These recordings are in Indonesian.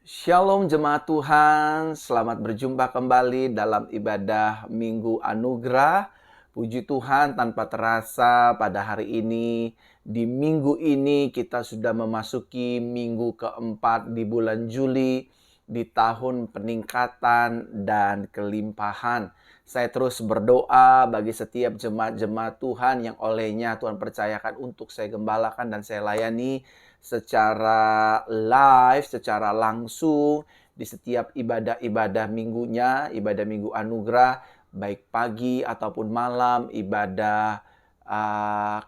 Shalom jemaat Tuhan, selamat berjumpa kembali dalam ibadah Minggu Anugerah. Puji Tuhan, tanpa terasa pada hari ini, di minggu ini kita sudah memasuki minggu keempat di bulan Juli, di tahun peningkatan dan kelimpahan. Saya terus berdoa bagi setiap jemaat-jemaat Tuhan yang olehnya Tuhan percayakan untuk saya gembalakan dan saya layani secara live, secara langsung di setiap ibadah-ibadah minggunya, ibadah Minggu Anugerah, baik pagi ataupun malam, ibadah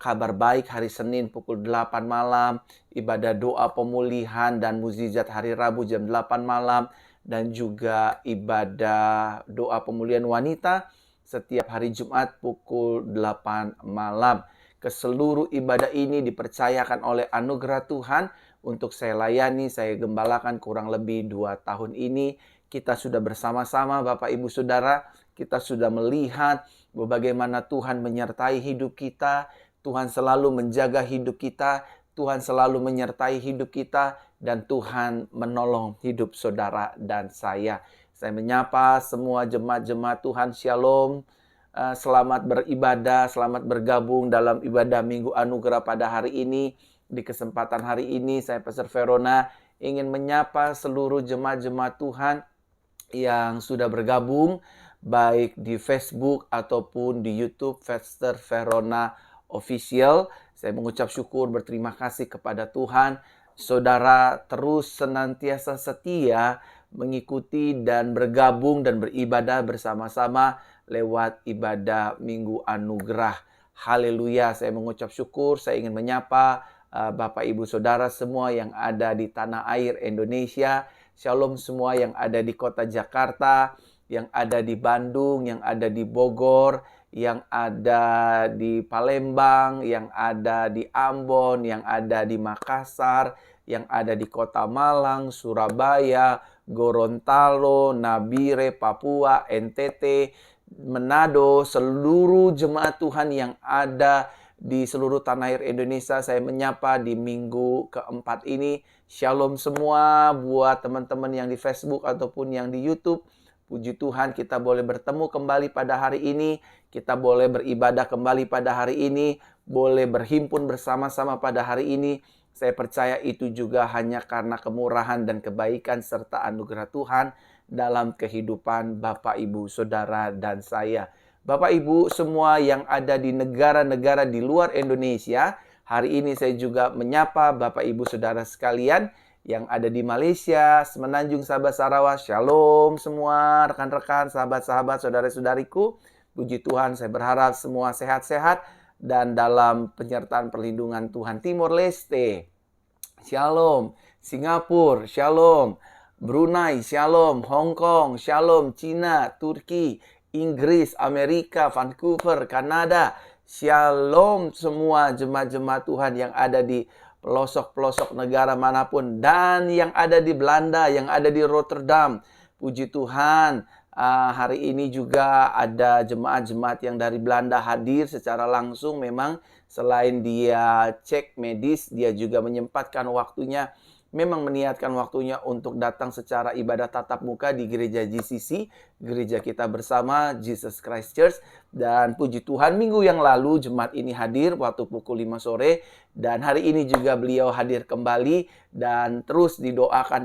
kabar baik hari Senin pukul 8 malam, ibadah doa pemulihan dan mukjizat hari Rabu jam 8 malam, dan juga ibadah doa pemulihan wanita setiap hari Jumat pukul 8 malam. Keseluruh ibadah ini dipercayakan oleh anugerah Tuhan untuk saya layani, saya gembalakan kurang lebih 2 tahun ini. Kita sudah bersama-sama Bapak Ibu Saudara, kita sudah melihat bagaimana Tuhan menyertai hidup kita, Tuhan selalu menjaga hidup kita, Tuhan selalu menyertai hidup kita, dan Tuhan menolong hidup saudara dan saya. Saya menyapa semua jemaat-jemaat Tuhan, Shalom. Selamat beribadah, selamat bergabung dalam ibadah Minggu Anugerah pada hari ini. Di kesempatan hari ini saya Pastor Verona ingin menyapa seluruh jemaat-jemaat Tuhan yang sudah bergabung baik di Facebook ataupun di YouTube Pastor Verona Official. Saya mengucap syukur, berterima kasih kepada Tuhan. Saudara terus senantiasa setia mengikuti dan bergabung dan beribadah bersama-sama lewat ibadah Minggu Anugerah. Haleluya, saya mengucap syukur, saya ingin menyapa Bapak Ibu Saudara semua yang ada di tanah air Indonesia. Shalom semua yang ada di kota Jakarta, yang ada di Bandung, yang ada di Bogor, yang ada di Palembang, yang ada di Ambon, yang ada di Makassar, yang ada di kota Malang, Surabaya, Gorontalo, Nabire, Papua, NTT, Manado, seluruh jemaat Tuhan yang ada di seluruh tanah air Indonesia. Saya menyapa di minggu keempat ini. Shalom semua buat teman-teman yang di Facebook ataupun yang di YouTube. Puji Tuhan, kita boleh bertemu kembali pada hari ini. Kita boleh beribadah kembali pada hari ini. Boleh berhimpun bersama-sama pada hari ini. Saya percaya itu juga hanya karena kemurahan dan kebaikan serta anugerah Tuhan dalam kehidupan Bapak, Ibu, Saudara, dan saya. Bapak, Ibu semua yang ada di negara-negara di luar Indonesia, hari ini saya juga menyapa Bapak, Ibu, Saudara sekalian yang ada di Malaysia, Semenanjung, Sabah, Sarawak. Shalom semua rekan-rekan, sahabat-sahabat, saudara-saudariku. Puji Tuhan, saya berharap semua sehat-sehat dan dalam penyertaan perlindungan Tuhan. Timor Leste, Shalom. Singapura, Shalom. Brunei, Shalom. Hong Kong, Shalom. Cina, Turki, Inggris, Amerika, Vancouver, Kanada. Shalom semua jemaat-jemaat Tuhan yang ada di pelosok-pelosok negara manapun. Dan yang ada di Belanda, yang ada di Rotterdam. Puji Tuhan, hari ini juga ada jemaat-jemaat yang dari Belanda hadir secara langsung. Memang selain dia cek medis, dia juga menyempatkan waktunya, memang meniatkan waktunya untuk datang secara ibadah tatap muka di gereja GCC, gereja kita bersama, Jesus Christ Church. Dan puji Tuhan, minggu yang lalu jemaat ini hadir waktu pukul 5 sore. Dan hari ini juga beliau hadir kembali. Dan terus didoakan.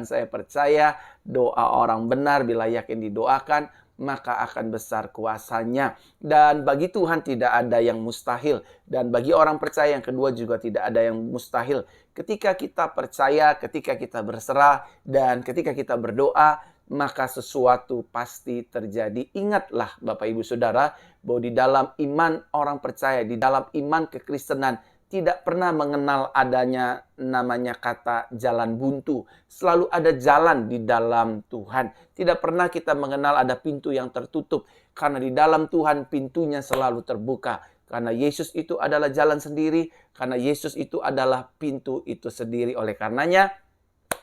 Saya percaya doa orang benar bila yakin didoakan, maka akan besar kuasanya. Dan bagi Tuhan tidak ada yang mustahil. Dan bagi orang percaya yang kedua juga tidak ada yang mustahil. Ketika kita percaya, ketika kita berserah, dan ketika kita berdoa, maka sesuatu pasti terjadi. Ingatlah Bapak Ibu Saudara, bahwa di dalam iman orang percaya, di dalam iman kekristenan, tidak pernah mengenal adanya namanya kata jalan buntu. Selalu ada jalan di dalam Tuhan. Tidak pernah kita mengenal ada pintu yang tertutup. Karena di dalam Tuhan pintunya selalu terbuka. Karena Yesus itu adalah jalan sendiri. Karena Yesus itu adalah pintu itu sendiri. Oleh karenanya,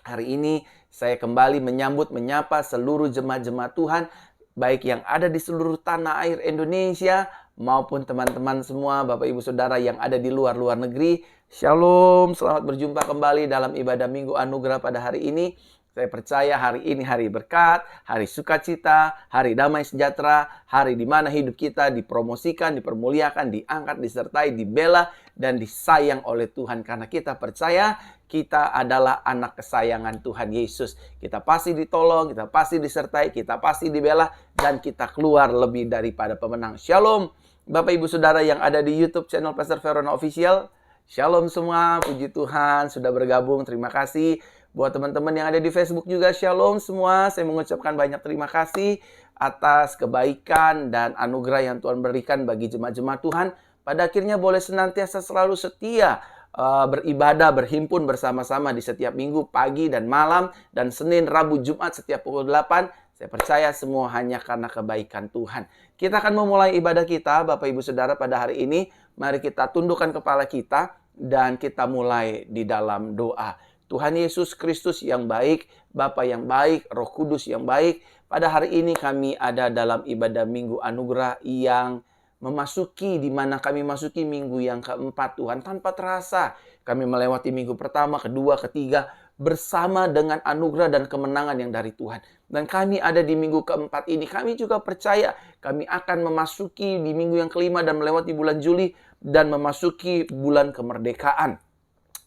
hari ini saya kembali menyapa seluruh jemaat-jemaat Tuhan, baik yang ada di seluruh tanah air Indonesia, maupun teman-teman semua, Bapak Ibu Saudara yang ada di luar negeri. Shalom, selamat berjumpa kembali dalam ibadah Minggu Anugerah pada hari ini. Saya percaya hari ini hari berkat, hari sukacita, hari damai sejahtera, hari di mana hidup kita dipromosikan, dipermuliakan, diangkat, disertai, dibela, dan disayang oleh Tuhan. Karena kita percaya kita adalah anak kesayangan Tuhan Yesus. Kita pasti ditolong, kita pasti disertai, kita pasti dibela, dan kita keluar lebih daripada pemenang. Shalom, Bapak Ibu Saudara yang ada di YouTube channel Pastor Verona Official. Shalom semua, puji Tuhan sudah bergabung, terima kasih. Buat teman-teman yang ada di Facebook juga, shalom semua. Saya mengucapkan banyak terima kasih atas kebaikan dan anugerah yang Tuhan berikan bagi jemaat-jemaat Tuhan. Pada akhirnya boleh senantiasa selalu setia beribadah, berhimpun bersama-sama di setiap minggu, pagi dan malam, dan Senin, Rabu, Jumat setiap pukul 8. Saya percaya semua hanya karena kebaikan Tuhan. Kita akan memulai ibadah kita, Bapak Ibu Saudara, pada hari ini. Mari kita tundukkan kepala kita dan kita mulai di dalam doa. Tuhan Yesus Kristus yang baik, Bapa yang baik, Roh Kudus yang baik. Pada hari ini kami ada dalam ibadah Minggu Anugerah yang memasuki, di mana kami masuki minggu yang keempat Tuhan. Tanpa terasa kami melewati minggu pertama, kedua, ketiga, bersama dengan anugerah dan kemenangan yang dari Tuhan. Dan kami ada di minggu keempat ini. Kami juga percaya kami akan memasuki di minggu yang kelima dan melewati bulan Juli dan memasuki bulan kemerdekaan.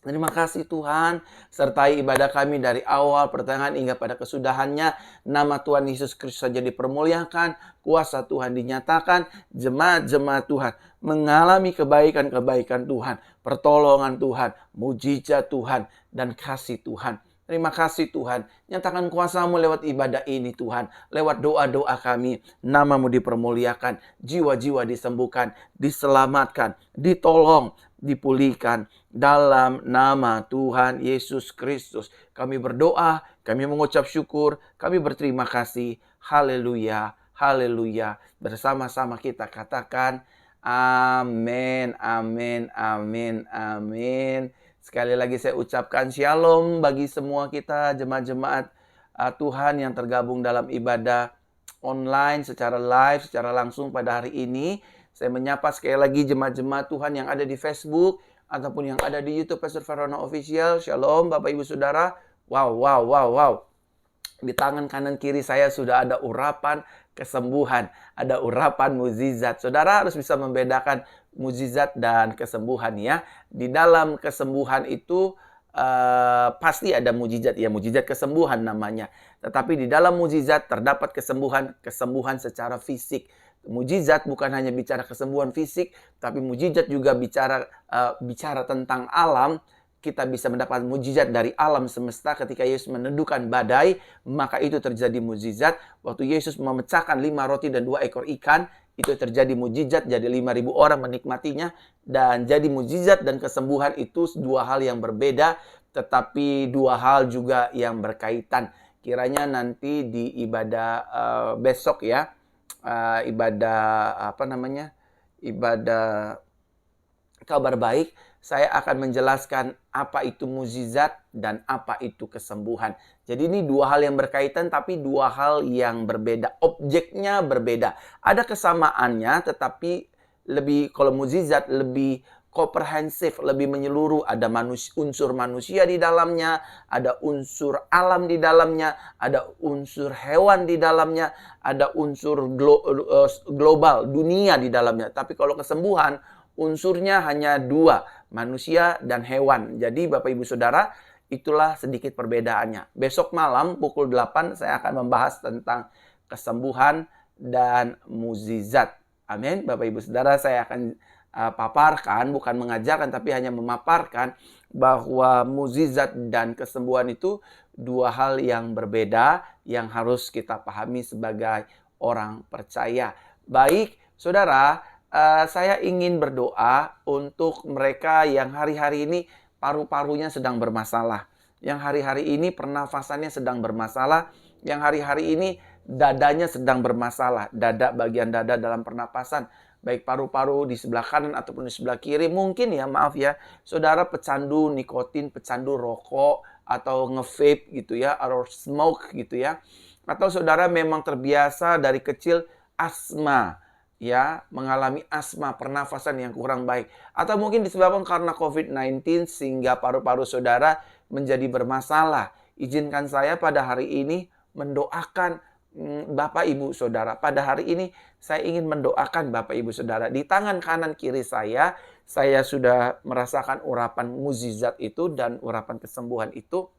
Terima kasih Tuhan, sertai ibadah kami dari awal, pertengahan hingga pada kesudahannya. Nama Tuhan Yesus Kristus saja dipermuliakan, kuasa Tuhan dinyatakan, jemaat-jemaat Tuhan mengalami kebaikan-kebaikan Tuhan, pertolongan Tuhan, mujizat Tuhan, dan kasih Tuhan. Terima kasih Tuhan, nyatakan kuasa-Mu lewat ibadah ini Tuhan, lewat doa-doa kami, nama-Mu dipermuliakan, jiwa-jiwa disembuhkan, diselamatkan, ditolong, dipulihkan dalam nama Tuhan Yesus Kristus. Kami berdoa, kami mengucap syukur, kami berterima kasih. Haleluya, haleluya. Bersama-sama kita katakan amin, amin, amin, amin. Sekali lagi saya ucapkan shalom bagi semua kita jemaat-jemaat Tuhan yang tergabung dalam ibadah online secara live, secara langsung pada hari ini. Saya menyapa sekali lagi jemaat-jemaat Tuhan yang ada di Facebook ataupun yang ada di YouTube Pastor Verona Official. Shalom Bapak Ibu Saudara. Wow. Di tangan kanan kiri saya sudah ada urapan kesembuhan, ada urapan mukjizat. Saudara harus bisa membedakan mukjizat dan kesembuhan ya. Di dalam kesembuhan itu pasti ada mukjizat ya, mukjizat kesembuhan namanya. Tetapi di dalam mukjizat terdapat kesembuhan secara fisik. Mukjizat bukan hanya bicara kesembuhan fisik, tapi mukjizat juga bicara tentang alam. Kita bisa mendapat mukjizat dari alam semesta ketika Yesus meneduhkan badai, maka itu terjadi mukjizat. Waktu Yesus memecahkan 5 roti dan 2 ekor ikan, itu terjadi mukjizat, jadi 5.000 orang menikmatinya. Dan jadi mukjizat dan kesembuhan itu dua hal yang berbeda, tetapi dua hal juga yang berkaitan. Kiranya nanti di ibadah besok ya, ibadah kabar baik, saya akan menjelaskan apa itu mukjizat dan apa itu kesembuhan. Jadi ini dua hal yang berkaitan tapi dua hal yang berbeda. Objeknya berbeda. Ada kesamaannya tetapi kalau mukjizat lebih komprehensif, lebih menyeluruh. Ada unsur manusia di dalamnya, ada unsur alam di dalamnya, ada unsur hewan di dalamnya, ada unsur global, dunia di dalamnya. Tapi kalau kesembuhan, unsurnya hanya 2, manusia dan hewan. Jadi Bapak Ibu Saudara, itulah sedikit perbedaannya. Besok malam pukul 8 saya akan membahas tentang kesembuhan dan mukjizat. Amin. Bapak Ibu Saudara, saya akan paparkan, bukan mengajarkan tapi hanya memaparkan bahwa mukjizat dan kesembuhan itu dua hal yang berbeda yang harus kita pahami sebagai orang percaya. Baik, Saudara, saya ingin berdoa untuk mereka yang hari-hari ini paru-parunya sedang bermasalah, yang hari-hari ini pernafasannya sedang bermasalah, yang hari-hari ini dadanya sedang bermasalah, bagian dada dalam pernapasan, baik paru-paru di sebelah kanan ataupun di sebelah kiri. Mungkin ya, maaf ya, saudara pecandu nikotin, pecandu rokok, atau nge-vape gitu ya, atau smoke gitu ya. Atau saudara memang terbiasa dari kecil asma, ya, mengalami asma, pernafasan yang kurang baik. Atau mungkin disebabkan karena COVID-19 sehingga paru-paru saudara menjadi bermasalah. izinkan saya pada hari ini mendoakan Bapak Ibu Saudara. Pada hari ini saya ingin mendoakan Bapak Ibu Saudara. Di tangan kanan kiri saya sudah merasakan urapan mukjizat itu dan urapan kesembuhan itu.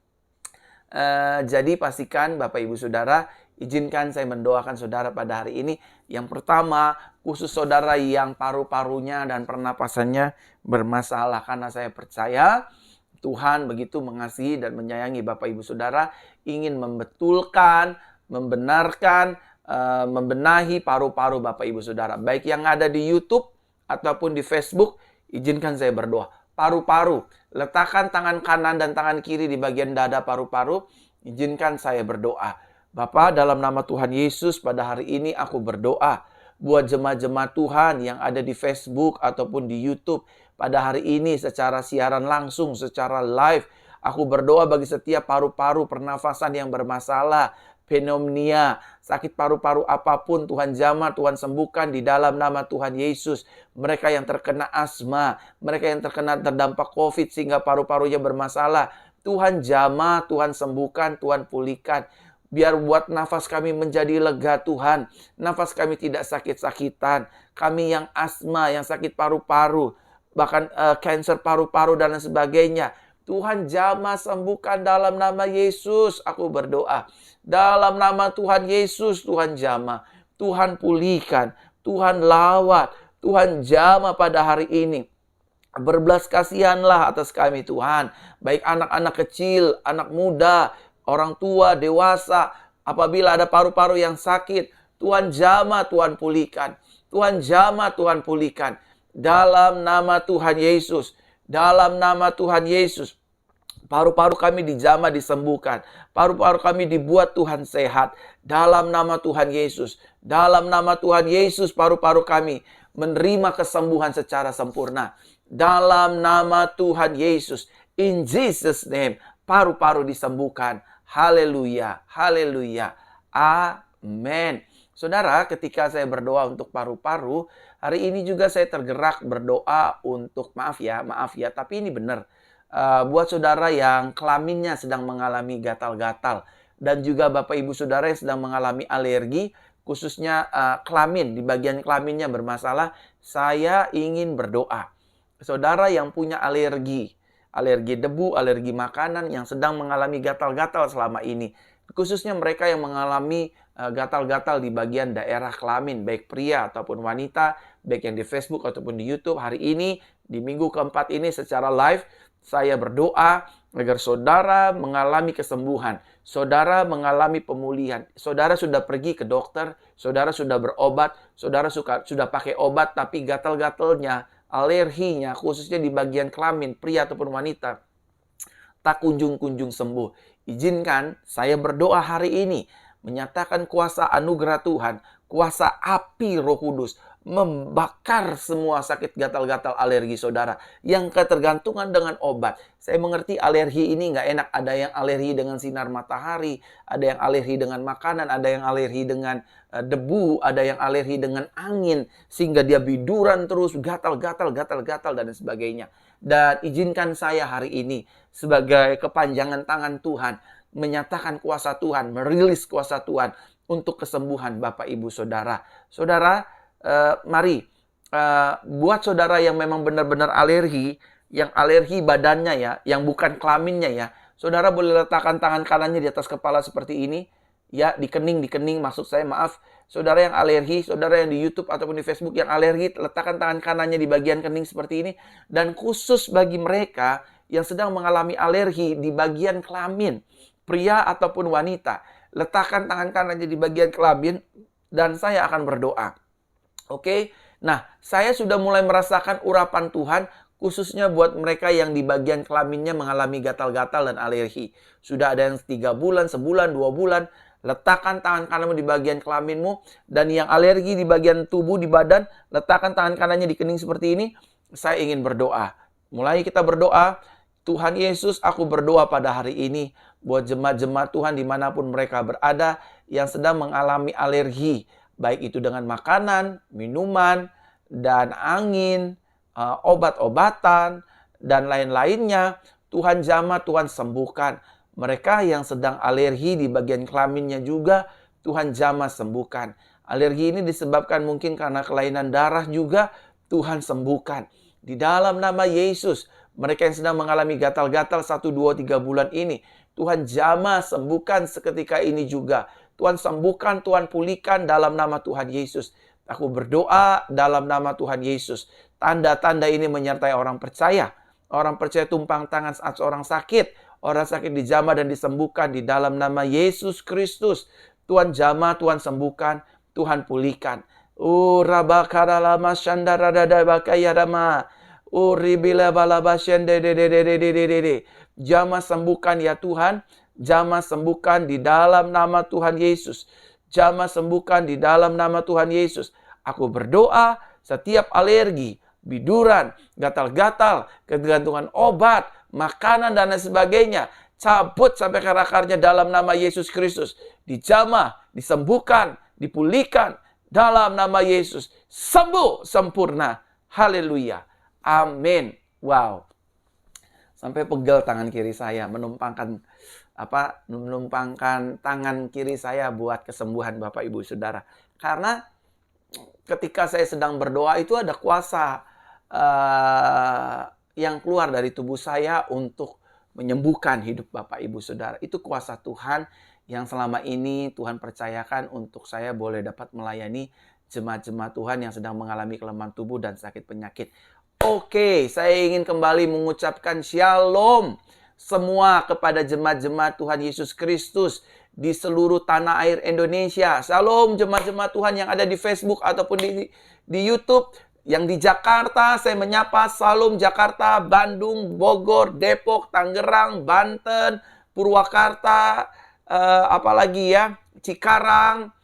Jadi pastikan Bapak Ibu Saudara, izinkan saya mendoakan saudara pada hari ini. Yang pertama, khusus saudara yang paru-parunya dan pernapasannya bermasalah. Karena saya percaya Tuhan begitu mengasihi dan menyayangi Bapak Ibu Saudara, ingin membetulkan, membenarkan, membenahi paru-paru Bapak Ibu Saudara. Baik yang ada di YouTube ataupun di Facebook, izinkan saya berdoa. Paru-paru, letakkan tangan kanan dan tangan kiri di bagian dada paru-paru. Izinkan saya berdoa. Bapa, dalam nama Tuhan Yesus, pada hari ini aku berdoa buat jemaat-jemaat Tuhan yang ada di Facebook ataupun di YouTube. Pada hari ini secara siaran langsung, secara live, aku berdoa bagi setiap paru-paru pernafasan yang bermasalah, pneumonia, sakit paru-paru apapun, Tuhan jamah, Tuhan sembuhkan di dalam nama Tuhan Yesus. Mereka yang terkena asma, mereka yang terkena terdampak COVID sehingga paru-parunya bermasalah, Tuhan jamah, Tuhan sembuhkan, Tuhan pulihkan. Biar buat nafas kami menjadi lega Tuhan. Nafas kami tidak sakit-sakitan. Kami yang asma, yang sakit paru-paru, bahkan kanker paru-paru dan lain sebagainya, Tuhan jamah sembuhkan dalam nama Yesus. Aku berdoa dalam nama Tuhan Yesus, Tuhan jamah, Tuhan pulihkan, Tuhan lawat, Tuhan jamah pada hari ini. Berbelas kasihanlah atas kami Tuhan, baik anak-anak kecil, anak muda, orang tua, dewasa. Apabila ada paru-paru yang sakit, Tuhan jamah, Tuhan pulihkan, Tuhan jamah, Tuhan pulihkan. Dalam nama Tuhan Yesus, dalam nama Tuhan Yesus, paru-paru kami dijamah, disembuhkan. Paru-paru kami dibuat Tuhan sehat. Dalam nama Tuhan Yesus, dalam nama Tuhan Yesus, paru-paru kami menerima kesembuhan secara sempurna. Dalam nama Tuhan Yesus, in Jesus name, paru-paru disembuhkan. Haleluya, haleluya, amin. Saudara, ketika saya berdoa untuk paru-paru, hari ini juga saya tergerak berdoa untuk, maaf ya, tapi ini benar. Buat saudara yang kelaminnya sedang mengalami gatal-gatal, dan juga Bapak Ibu Saudara yang sedang mengalami alergi, khususnya kelamin, di bagian kelaminnya bermasalah, saya ingin berdoa. Saudara yang punya alergi debu, alergi makanan, yang sedang mengalami gatal-gatal selama ini, khususnya mereka yang mengalami gatal-gatal di bagian daerah kelamin, baik pria ataupun wanita, baik yang di Facebook ataupun di YouTube. Hari ini, di minggu keempat ini secara live, saya berdoa agar saudara mengalami kesembuhan, saudara mengalami pemulihan. Saudara sudah pergi ke dokter, saudara sudah berobat, saudara sudah pakai obat, tapi gatal-gatalnya, alerginya, khususnya di bagian kelamin, pria ataupun wanita, tak kunjung-kunjung sembuh. Izinkan saya berdoa hari ini, menyatakan kuasa anugerah Tuhan, kuasa api Roh Kudus, membakar semua sakit gatal-gatal alergi saudara yang ketergantungan dengan obat. Saya mengerti alergi ini nggak enak. Ada yang alergi dengan sinar matahari, ada yang alergi dengan makanan, ada yang alergi dengan debu, ada yang alergi dengan angin, sehingga dia biduran terus, gatal-gatal dan sebagainya. Dan izinkan saya hari ini sebagai kepanjangan tangan Tuhan, menyatakan kuasa Tuhan, merilis kuasa Tuhan untuk kesembuhan Bapak Ibu Saudara. Saudara, mari buat saudara yang memang benar-benar alergi, yang alergi badannya ya, yang bukan kelaminnya ya, saudara boleh letakkan tangan kanannya di atas kepala seperti ini, ya, di kening maksud saya, maaf. Saudara yang alergi, saudara yang di YouTube ataupun di Facebook yang alergi, letakkan tangan kanannya di bagian kening seperti ini. Dan khusus bagi mereka yang sedang mengalami alergi di bagian kelamin, pria ataupun wanita, letakkan tangan kanannya di bagian kelamin dan saya akan berdoa. Oke? Nah, saya sudah mulai merasakan urapan Tuhan khususnya buat mereka yang di bagian kelaminnya mengalami gatal-gatal dan alergi. Sudah ada yang 3 bulan, sebulan, 2 bulan. Letakkan tangan kananmu di bagian kelaminmu. Dan yang alergi di bagian tubuh, di badan, letakkan tangan kanannya di kening seperti ini. Saya ingin berdoa. Mulai kita berdoa. Tuhan Yesus, aku berdoa pada hari ini buat jemaat-jemaat Tuhan dimanapun mereka berada yang sedang mengalami alergi, baik itu dengan makanan, minuman, dan angin, obat-obatan, dan lain-lainnya. Tuhan jamah, Tuhan sembuhkan. Mereka yang sedang alergi di bagian kelaminnya juga, Tuhan jamah sembuhkan. Alergi ini disebabkan mungkin karena kelainan darah juga, Tuhan sembuhkan. Di dalam nama Yesus, mereka yang sedang mengalami gatal-gatal 1, 2, 3 bulan ini, Tuhan jamah sembuhkan seketika ini juga. Tuhan sembuhkan, Tuhan pulihkan dalam nama Tuhan Yesus. Aku berdoa dalam nama Tuhan Yesus. Tanda-tanda ini menyertai orang percaya. Orang percaya tumpang tangan saat seorang sakit. Orang sakit dijamah dan disembuhkan di dalam nama Yesus Kristus. Tuhan jamah, Tuhan sembuhkan, Tuhan pulihkan. Rabakadalama shandaradadabakayadama. Jamah sembuhkan ya Tuhan. Jamah sembuhkan di dalam nama Tuhan Yesus. Jamah sembuhkan di dalam nama Tuhan Yesus. Aku berdoa setiap alergi, biduran, gatal-gatal, ketergantungan obat, makanan dan lain sebagainya, cabut sampai ke akarnya dalam nama Yesus Kristus. Dijamah, disembuhkan, dipulihkan dalam nama Yesus. Sembuh sempurna. Haleluya. Amin. Wow. Sampai pegel tangan kiri saya menumpangkan tangan kiri saya buat kesembuhan Bapak Ibu Saudara. Karena ketika saya sedang berdoa itu ada kuasa yang keluar dari tubuh saya untuk menyembuhkan hidup Bapak Ibu Saudara. Itu kuasa Tuhan yang selama ini Tuhan percayakan untuk saya boleh dapat melayani jemaat-jemaat Tuhan yang sedang mengalami kelemahan tubuh dan sakit penyakit. Oke, saya ingin kembali mengucapkan shalom semua kepada jemaat-jemaat Tuhan Yesus Kristus di seluruh tanah air Indonesia. Shalom jemaat-jemaat Tuhan yang ada di Facebook ataupun di YouTube. Yang di Jakarta, saya menyapa Shalom Jakarta, Bandung, Bogor, Depok, Tangerang, Banten, Purwakarta, apalagi ya, Cikarang,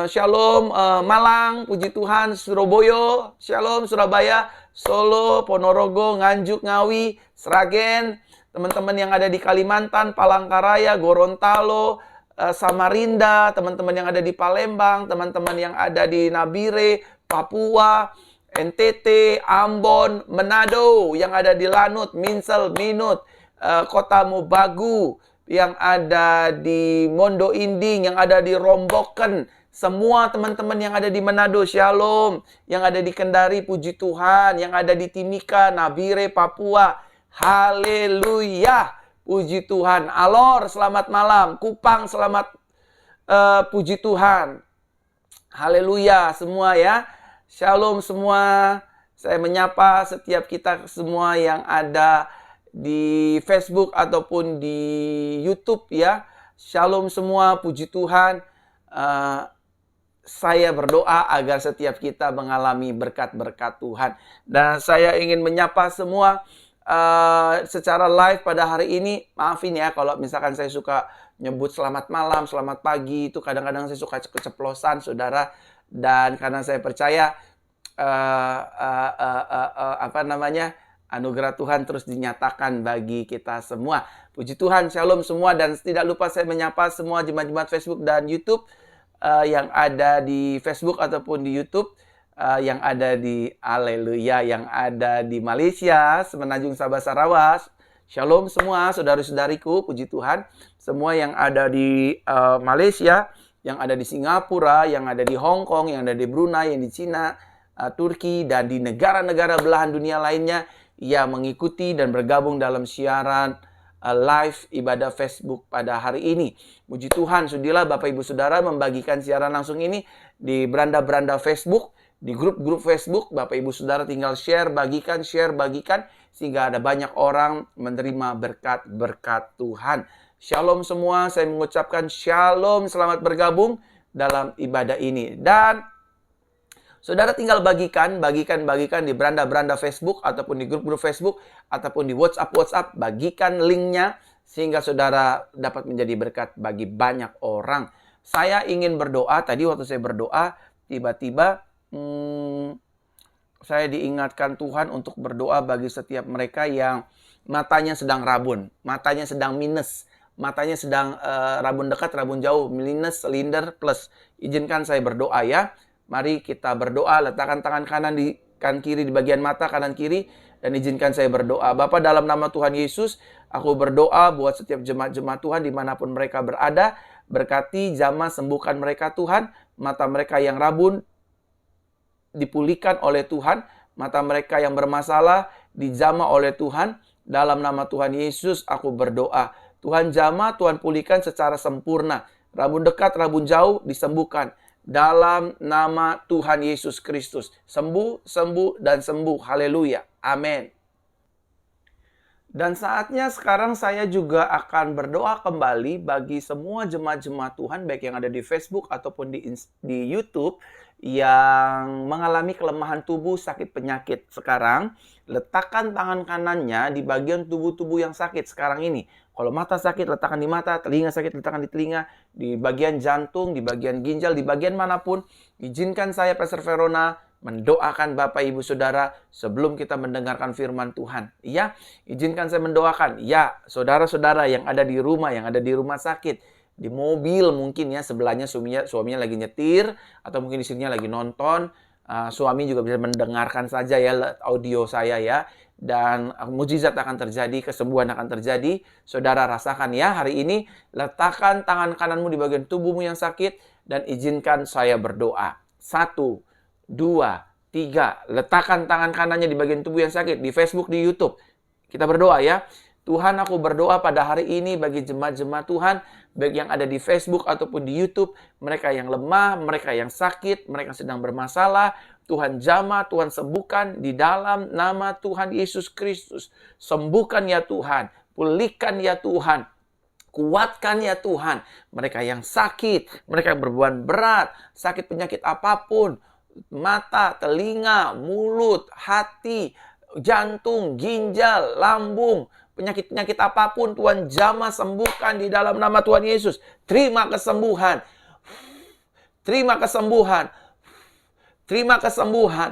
Shalom Malang, puji Tuhan, Surabaya, Shalom Surabaya, Solo, Ponorogo, Nganjuk, Ngawi, Sragen, teman-teman yang ada di Kalimantan, Palangkaraya, Gorontalo, Samarinda, teman-teman yang ada di Palembang, teman-teman yang ada di Nabire, Papua, NTT, Ambon, Manado, yang ada di Lanut, Minsel, Minut, Kota Mobagu, yang ada di Mondo Inding, yang ada di Romboken, semua teman-teman yang ada di Manado, Shalom, yang ada di Kendari, puji Tuhan, yang ada di Timika, Nabire, Papua, haleluya, puji Tuhan. Alor, selamat malam. Kupang, selamat puji Tuhan. Haleluya semua ya. Shalom semua. Saya menyapa setiap kita semua yang ada di Facebook ataupun di YouTube ya. Shalom semua, puji Tuhan. Saya berdoa agar setiap kita mengalami berkat-berkat Tuhan. Dan saya ingin menyapa semua secara live pada hari ini. Maafin ya kalau misalkan saya suka nyebut selamat malam, selamat pagi. Itu kadang-kadang saya suka keceplosan, saudara. Dan karena saya percaya anugerah Tuhan terus dinyatakan bagi kita semua. Puji Tuhan, shalom semua. Dan tidak lupa saya menyapa semua jemaat-jemaat Facebook dan YouTube yang ada di Facebook ataupun di YouTube, yang ada di Haleluya, yang ada di Malaysia, Semenanjung Sabah Sarawak. Shalom semua saudara-saudariku, puji Tuhan. Semua yang ada di Malaysia, yang ada di Singapura, yang ada di Hong Kong, yang ada di Brunei, yang di Cina, Turki, dan di negara-negara belahan dunia lainnya yang mengikuti dan bergabung dalam siaran live ibadah Facebook pada hari ini. Puji Tuhan, sudilah Bapak Ibu Saudara membagikan siaran langsung ini di beranda-beranda Facebook, di grup-grup Facebook. Bapak Ibu Saudara tinggal share, bagikan, sehingga ada banyak orang menerima berkat-berkat Tuhan. Shalom semua, saya mengucapkan shalom, selamat bergabung dalam ibadah ini. Dan saudara tinggal bagikan di beranda-beranda Facebook ataupun di grup-grup Facebook ataupun di WhatsApp, bagikan linknya sehingga saudara dapat menjadi berkat bagi banyak orang. Saya ingin berdoa, tadi waktu saya berdoa, tiba-tiba saya diingatkan Tuhan untuk berdoa bagi setiap mereka yang matanya sedang rabun, matanya sedang minus, matanya sedang rabun dekat, rabun jauh, minus, silinder, plus. Izinkan saya berdoa ya. Mari kita berdoa, letakkan tangan kanan di kanan kiri di bagian mata kanan kiri, dan izinkan saya berdoa. Bapa, dalam nama Tuhan Yesus, aku berdoa buat setiap jemaat-jemaat Tuhan dimanapun mereka berada. Berkati, jamah, sembuhkan mereka Tuhan. Mata mereka yang rabun dipulihkan oleh Tuhan. Mata mereka yang bermasalah dijamah oleh Tuhan. Dalam nama Tuhan Yesus aku berdoa. Tuhan jamah, Tuhan pulihkan secara sempurna. Rabun dekat, rabun jauh disembuhkan. Dalam nama Tuhan Yesus Kristus. Sembuh, sembuh, dan sembuh. Haleluya. Amin. Dan saatnya sekarang saya juga akan berdoa kembali bagi semua jemaat-jemaat Tuhan, baik yang ada di Facebook ataupun di YouTube, yang mengalami kelemahan tubuh, sakit penyakit. Sekarang, letakkan tangan kanannya di bagian tubuh-tubuh yang sakit sekarang ini. Kalau mata sakit, letakkan di mata. Telinga sakit, letakkan di telinga. Di bagian jantung, di bagian ginjal, di bagian manapun. Izinkan saya, Pastor Verona, mendoakan Bapak Ibu Saudara sebelum kita mendengarkan firman Tuhan. Ya, izinkan saya mendoakan. Ya, saudara-saudara yang ada di rumah, yang ada di rumah sakit, di mobil mungkin ya, sebelahnya suaminya lagi nyetir, atau mungkin istrinya lagi nonton. Suami juga bisa mendengarkan saja ya audio saya ya. Dan mujizat akan terjadi, kesembuhan akan terjadi. Saudara rasakan ya hari ini. Letakkan tangan kananmu di bagian tubuhmu yang sakit dan izinkan saya berdoa. 1, 2, 3. Letakkan tangan kanannya di bagian tubuh yang sakit. Di Facebook, di YouTube. Kita berdoa ya. Tuhan, aku berdoa pada hari ini bagi jemaat-jemaat Tuhan, baik yang ada di Facebook ataupun di YouTube, mereka yang lemah, mereka yang sakit, mereka sedang bermasalah. Tuhan jamah, Tuhan sembuhkan di dalam nama Tuhan Yesus Kristus. Sembuhkan ya Tuhan, pulihkan ya Tuhan. Kuatkan ya Tuhan. Mereka yang sakit, mereka yang berbeban berat, sakit penyakit apapun, mata, telinga, mulut, hati, jantung, ginjal, lambung, penyakit-penyakit apapun Tuhan jamah, sembuhkan di dalam nama Tuhan Yesus. Terima kesembuhan. Terima kesembuhan. Terima kesembuhan.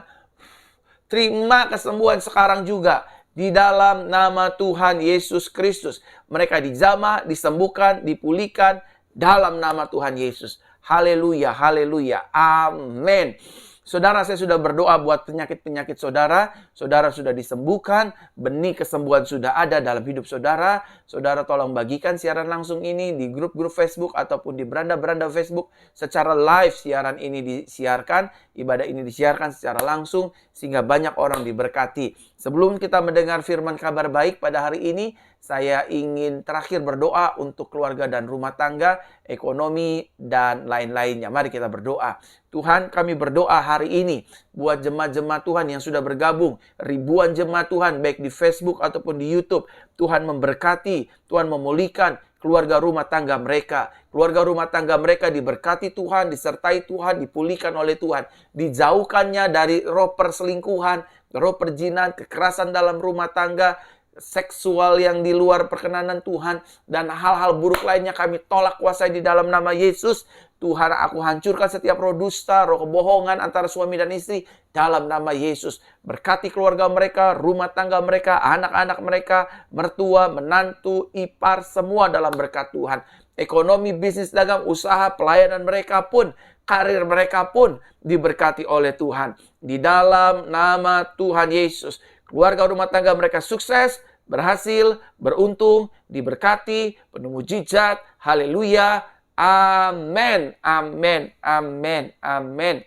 Terima kesembuhan sekarang juga. Di dalam nama Tuhan Yesus Kristus. Mereka dijamah, disembuhkan, dipulihkan dalam nama Tuhan Yesus. Haleluya, haleluya. Amin. Saudara, saya sudah berdoa buat penyakit-penyakit saudara. Saudara sudah disembuhkan. Benih kesembuhan sudah ada dalam hidup saudara. Saudara tolong bagikan siaran langsung ini di grup-grup Facebook ataupun di beranda-beranda Facebook. Secara live siaran ini disiarkan. Ibadah ini disiarkan secara langsung sehingga banyak orang diberkati. Sebelum kita mendengar firman kabar baik pada hari ini, saya ingin terakhir berdoa untuk keluarga dan rumah tangga, ekonomi, dan lain-lainnya. Mari kita berdoa. Tuhan, kami berdoa hari ini buat jemaat-jemaat Tuhan yang sudah bergabung. Ribuan jemaat Tuhan, baik di Facebook ataupun di YouTube. Tuhan memberkati, Tuhan memulihkan keluarga rumah tangga mereka. Keluarga rumah tangga mereka diberkati Tuhan, disertai Tuhan, dipulihkan oleh Tuhan. Dijauhkannya dari roh perselingkuhan, roh perjinan, kekerasan dalam rumah tangga, seksual yang di luar perkenanan Tuhan, dan hal-hal buruk lainnya kami tolak kuasai di dalam nama Yesus. Tuhan, aku hancurkan setiap roh dusta, roh kebohongan antara suami dan istri dalam nama Yesus. Berkati keluarga mereka, rumah tangga mereka, anak-anak mereka, mertua, menantu, ipar, semua dalam berkat Tuhan. Ekonomi, bisnis, dagang, usaha, pelayanan mereka pun, karir mereka pun diberkati oleh Tuhan. Di dalam nama Tuhan Yesus. Keluarga rumah tangga mereka sukses, berhasil, beruntung, diberkati, penuh mujizat. Haleluya. Amin. Amin. Amin. Amin.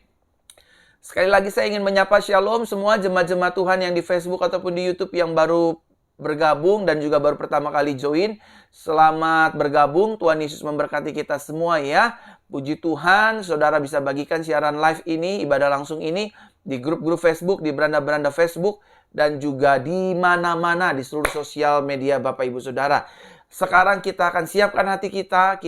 Sekali lagi saya ingin menyapa shalom semua jemaat-jemaat Tuhan yang di Facebook ataupun di YouTube yang baru bergabung dan juga baru pertama kali join. Selamat bergabung. Tuhan Yesus memberkati kita semua ya. Puji Tuhan, saudara bisa bagikan siaran live ini, ibadah langsung ini di grup-grup Facebook, di beranda-beranda Facebook, dan juga di mana-mana di seluruh sosial media Bapak Ibu Saudara. Sekarang kita akan siapkan hati kita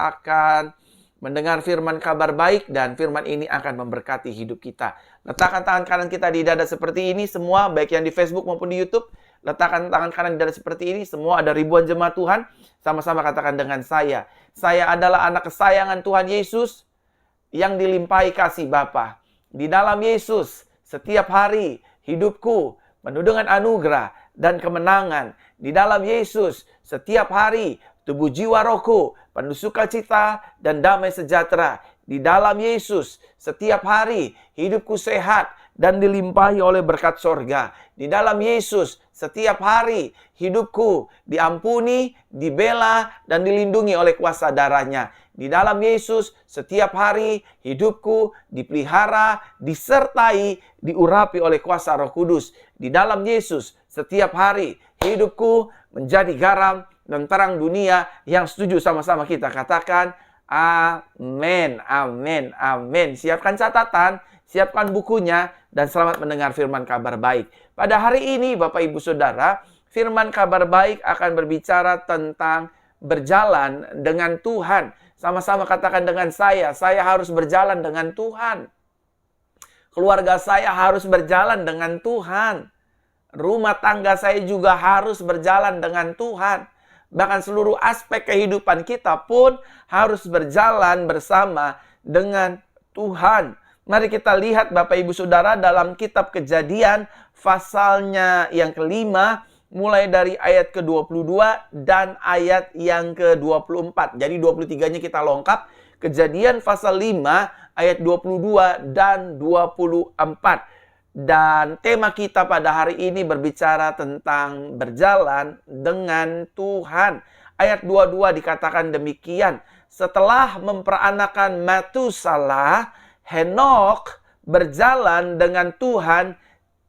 akan mendengar firman kabar baik dan firman ini akan memberkati hidup kita. Letakkan tangan kanan kita di dada seperti ini semua, baik yang di Facebook maupun di YouTube. Letakkan tangan kanan di dada seperti ini, semua ada ribuan jemaat Tuhan. Sama-sama katakan dengan saya adalah anak kesayangan Tuhan Yesus yang dilimpahi kasih Bapa. Di dalam Yesus, setiap hari hidupku penuh dengan anugerah dan kemenangan. Di dalam Yesus, setiap hari tubuh jiwa rohku penuh sukacita dan damai sejahtera. Di dalam Yesus, setiap hari hidupku sehat dan dilimpahi oleh berkat sorga. Di dalam Yesus, setiap hari hidupku diampuni, dibela, dan dilindungi oleh kuasa darahnya. Di dalam Yesus, setiap hari hidupku dipelihara, disertai, diurapi oleh kuasa Roh Kudus. Di dalam Yesus, setiap hari hidupku menjadi garam dan terang dunia. Yang setuju sama-sama kita katakan, amin, amin, amin. Siapkan catatan, siapkan bukunya, dan selamat mendengar firman kabar baik. Pada hari ini, Bapak Ibu Saudara, firman kabar baik akan berbicara tentang berjalan dengan Tuhan. Sama-sama katakan dengan saya harus berjalan dengan Tuhan. Keluarga saya harus berjalan dengan Tuhan. Rumah tangga saya juga harus berjalan dengan Tuhan. Bahkan seluruh aspek kehidupan kita pun harus berjalan bersama dengan Tuhan. Mari kita lihat Bapak Ibu Saudara dalam kitab Kejadian pasalnya yang kelima, mulai dari ayat ke-22 dan ayat yang ke-24. Jadi 23-nya kita lengkap. Kejadian pasal 5 ayat 22 dan 24. Dan tema kita pada hari ini berbicara tentang berjalan dengan Tuhan. Ayat 22 dikatakan demikian. Setelah memperanakan Matusalah, Henokh berjalan dengan Tuhan